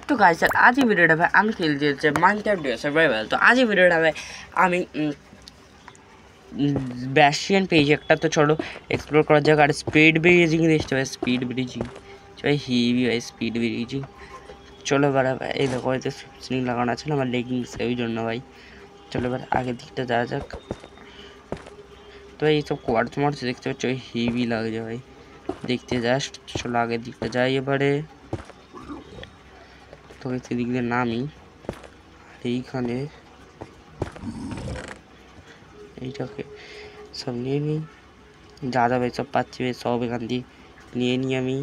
तो गाइस यार आज ही वीडियोটা ভাই আমি খেলতে যাচ্ছি মাইনক্রাফট সার্ভাইভাল। তো আজ এই ভিডিওটা ভাই আমি ব্যাশিয়ান পেজ একটা তো চলো এক্সপ্লোর করা যাক। আর স্পিড ব্রিজিং দেখতে ভাই, স্পিড ব্রিজিং ভাই হেভি ভাই, স্পিড ব্রিজিং চলো বাড়া ভাই। এই দেখো এতে স্প্রিং লাগানো আছে না আমার লেগিংস, ওই জন্য ভাই চলো এবার আগের দিকটা যাওয়া যাক। তো এইসব কোয়ার্টস মার্টস দেখতে পাচ্ছ হেভি লাগছে ভাই দেখতে, জাস্ট চলো আগের দিকটা যাই এবারে। তো সেদিক দিয়ে নামি এইখানে এইটাকে সব নিয়ে নিই, যা যা ভাই সব পাচ্ছি ভাই সব এখান দিয়ে নিয়ে নিই আমি।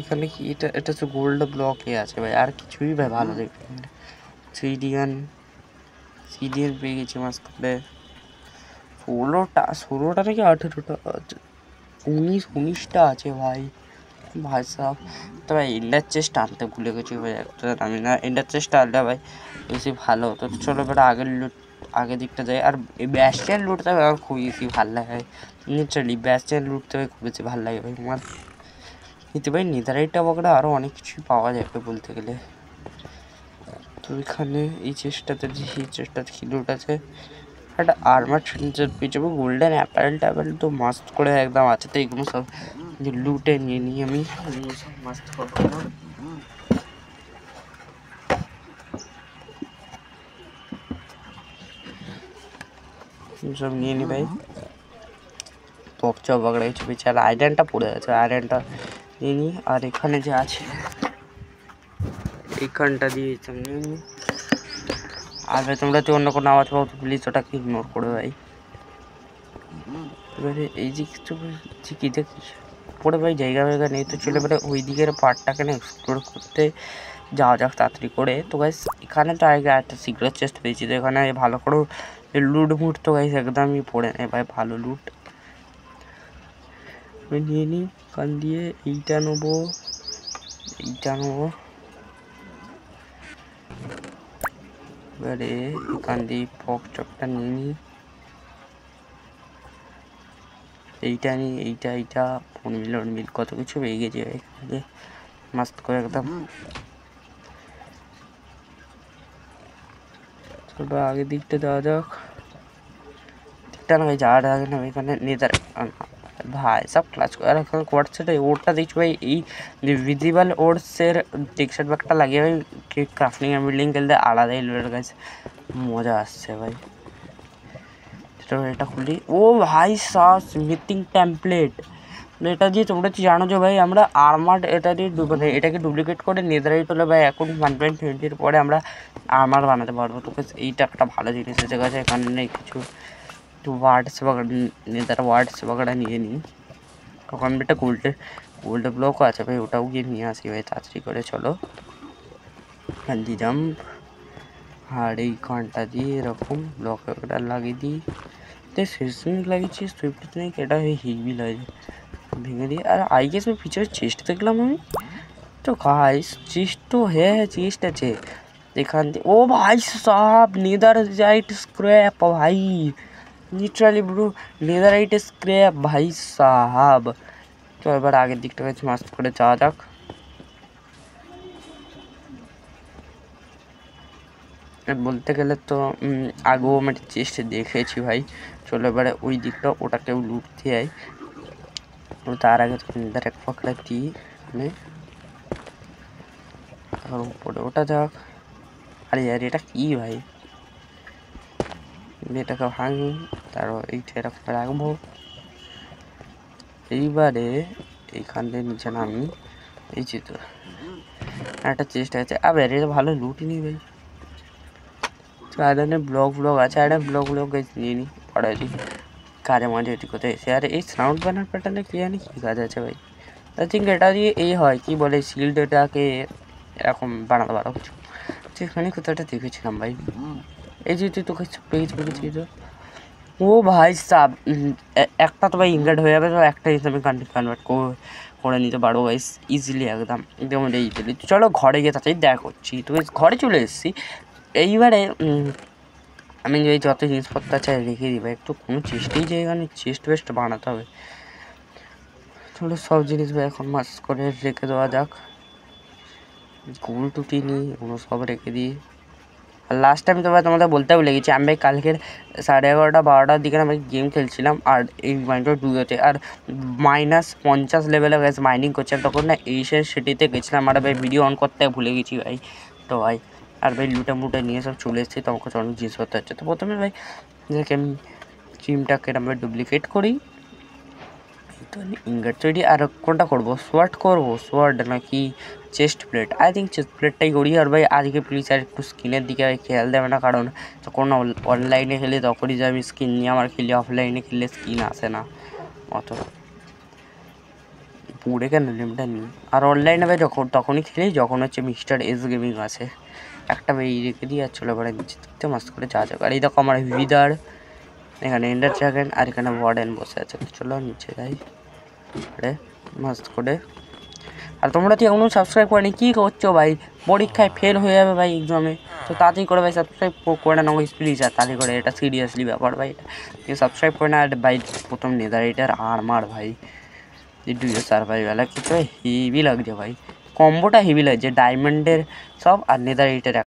এখানে কি এটা এটা তো গোল্ড ব্লকে আছে ভাই, আর কিছুই ভাই ভালো দেখতে। সিডিয়ান পেয়ে গেছি মাস্ক করে 16টা থেকে 18টা 19টা আছে ভাই সাহেব। তো ভাই এন্ডার চেস্ট আনতে ভুলে গেছি ভাই, একটা আমি না এন্ডার চেস্ট আনলে ভাই বেশি ভালো হতো। তো চলো এবার আগের দিকটা যাই। আর এই ব্যাস্টিয়ান লুটতে আমার খুব বেশি ভালো লাগে, লিটারালি ব্যাস্টিয়ান লুটতে ভাই খুব বেশি ভালো লাগে ভাই আমার। নিতে ভাই নেদারাইটটা বকরা আরও অনেক কিছুই পাওয়া যাবে বলতে গেলে। তো এখানে এই চেষ্টাতে কি লুট আছে, একটা আর্মার ফিনিচার পেয়ে যাবো, গোল্ডেন অ্যাপারেল ট্যাপারেল তো মাস্ট করে একদম আছে। তো এগুলো সব লুটে নিয়ে নিই আমি সব মাস্ট করবো সব নিয়ে নিই ভাই। টপ চপ বাগড়া কিছু বেঁচে, আর আয়রনটা পড়ে আছে, আয়রনটা নিয়ে নিই। আর এখানে যে আছে এইখানটা দিয়ে সব নিয়ে নিই। আর ভাই তোমরা তো অন্য কোনো আওয়াজ পাও তো প্লিজ ওটাকে ইগনোর করো ভাই। এবারে এই যে কিছু কী দেখিস পরে ভাই জায়গা ফায়গা নেই, তো চলে এবারে ওই দিকের পার্টটাকে না এক্সপ্লোর করতে যাওয়া যাক তাড়াতাড়ি করে। তো গাইস এখানে তো আগে একটা সিক্রেট চেস্ট পেয়েছি, তো এখানে ভালো করে লুট মুট তো গাইস একদমই পড়ে নেই ভাই, ভালো লুট আমি নিয়ে নিই। কান দিয়ে এইটা নেবো এবারে এখান দিয়ে ফক চকটা নিয়ে নিই, এইটা নিই এইটা 4 মিল কত কিছু পেয়ে গেছে এখানে মাস্ত করে একদম। চলো আগের দিকটা যাওয়া যাক, দিকটা না ভাই যাওয়ার আগে না এখানে নেতার ভাই সব ক্লাচ করে। আর এখন কোয়ার্টসেটা ওরটা দেখছি ভাই, এই ভিজিবল ওর্সের টেক্সচার ব্যাগটা লাগিয়ে ভাই ক্রাফটিং আর বিল্ডিং খেলতে আলাদাই লেভেলের কাছে মজা আসছে ভাই। এটা খুলি, ও ভাই সাস মিটিং টেমপ্লেট। এটা দিয়ে তোমরা কি জানো যে ভাই আমরা আর্মার এটা দিয়ে মানে এটাকে ডুপ্লিকেট করে নেদারাইট হলে ভাই এখন 1.20 পরে আমরা আর্মার বানাতে পারবো। তো এইটা একটা ভালো জিনিস আছে কাছে। এখানে কিছু ওয়ার্ডস বাগড়া নেদার ওয়ার্ডস বাগড়া নিয়ে নিই। তখন একটা গোল্ড ব্লকও আছে ভাই, ওটাও গিয়ে নিয়ে আসি ভাই তাড়াতাড়ি করে। চলো হান্দি জাম্প, আর এই কানটা দিয়ে এরকম ব্লক ওটা লাগিয়ে দিই। সিজনিং লাগিয়েছি সুইফট নেই, এটা হেভি লাগে ভেঙে দিয়ে। আর আই গেস আমি পিছনে চেস্ট দেখলাম আমি, তো গাইস চেস্ট তো হ্যাঁ চেস্ট আছে এখান থেকে। ও ভাই সাব নেদাররাইট স্ক্র্যাপ ভাই, লিটারালি ব্রো নেদাররাইট স্ক্র্যাপ ভাই সাহাব। তো এবার আগের দিকটা কাছে মাস্ট করে যাওয়া যাক। বলতে গেলে তো আগেও আমি চেস্ট দেখেছি ভাই। চলো এবারে ওই দিকটা ওটাকেও লুটতে যাই। তার আগে তো এক পাকড়া দিই এখানে, আর উপরে ওটা যাক। আরে यार এটা কি ভাই, এটাকে ভাঙি তারপর এইটা এরকম রাখবো। এইবারে এইখান থেকে নিচে নামি, এই চিত্র একটা চেষ্টা আছে। আবার এটা ভালো লুটি নি ভাই, আদানে ব্লক আছে, একটা ব্লক নিয়ে নিই পড়া দিই কাজে মাঝে এটি কোথায় এসে। আর এই সাউন্ড ব্যানার প্যাটার্নে কি জানি কী কাজ আছে ভাই। আই থিঙ্ক এটা দিয়ে এই হয় কি বলে শিল্ড এটাকে এরকম বানাতে পারো কিছু, সেখানে কোথাও একটা দেখেছিলাম ভাই। এই যে তুই তোকে পেজ করেছি তো, ও ভাই সাব একটা তো ভাই ইনভার্ট হয়ে যাবে, তো একটা হিসাবে কনভার্ট করে নিতে পারো ভাই ইজিলি একদম যেমন ইজিলি। চলো ঘরে গিয়ে তাড়াতাড়ি দেখা করছি। তো ঘরে চলে এসেছি। এইবারে আমি এই যত জিনিসপত্র আছে রেখে দিই ভাই, একটু কোনো চেষ্টাই জায়গা নেই, চেস্ট বেস্ট বানাতে হবে। তাহলে সব জিনিস ভাই এখন মাস করে রেখে দেওয়া যাক, গোল টুটি নিই ওগুলো সব রেখে দিই। আর লাস্ট টাইম তো ভাই তোমাদের বলতে ভুলে গেছি, আমি ভাই কালকের 11:30 12টার দিকে আমি গেম খেলছিলাম আর এই মাইনক্রাফট ডুয়োতে, আর -50 লেভেলে গেছে মাইনিং করছিলাম, তখন না এশিয়ান সিটিতে গেছিলাম আর ভাই ভিডিও অন করতে ভুলে গেছি ভাই। তো ভাই আর ভাই লুটে মুটে নিয়ে সব চলে এসেছি, তো আমাকে অনেক জিনিসপত্র হচ্ছে। তো প্রথমে ভাই দেখে আমি চিমটাকে আমরা ডুপ্লিকেট করি, তো ইনগট তৈরি। আর কোনটা করবো, সোয়ার্ড করবো, সোয়ার্ড নাকি chest plate? I think chest প্লেটটাই করি। আর ভাই আজকে প্লিজ আর একটু স্কিনের দিকে ভাই খেয়াল দেবে না, কারণ যখন অনলাইনে খেলি তখনই যে আমি স্কিন নিয়ে আমার খেলি, অফলাইনে খেললে স্কিন আসে না অত। পুড়ে কেন নেমটা নিই, আর অনলাইনে ভাই তখনই খেলি যখন হচ্ছে মিস্টার এস গেমিং আছে। একটা ভাই রেখে দিই আর চলে পড়ে নিচে দেখতে মাস্ত করে যা যাক। আর এই দেখো আমার ভিদার, এখানে এন্ডার ড্রাগন আর এখানে ওয়ার্ডেন বসে আছে। চলো নিচে যাই মাস্ত করে। আর তোমরা তো এখনও সাবস্ক্রাইব করেনি, কী করছো ভাই? পরীক্ষায় ফেল হয়ে যাবে ভাই এক্সামে, তো তাড়াতাড়ি করে ভাই সাবস্ক্রাইব করে না প্লিজ। আর তাড়াতাড়ি করে, এটা সিরিয়াসলি ব্যাপার ভাই, এটা সাবস্ক্রাইব করে না। আর ভাই প্রথম নেদারইটার আর্মার ভাই ডুয়ো সার্ভাইভাল কিছু হেভি লাগছে ভাই, কম্বোটা হেভি লাগছে, ডায়মন্ডের সব আর নেদারইটার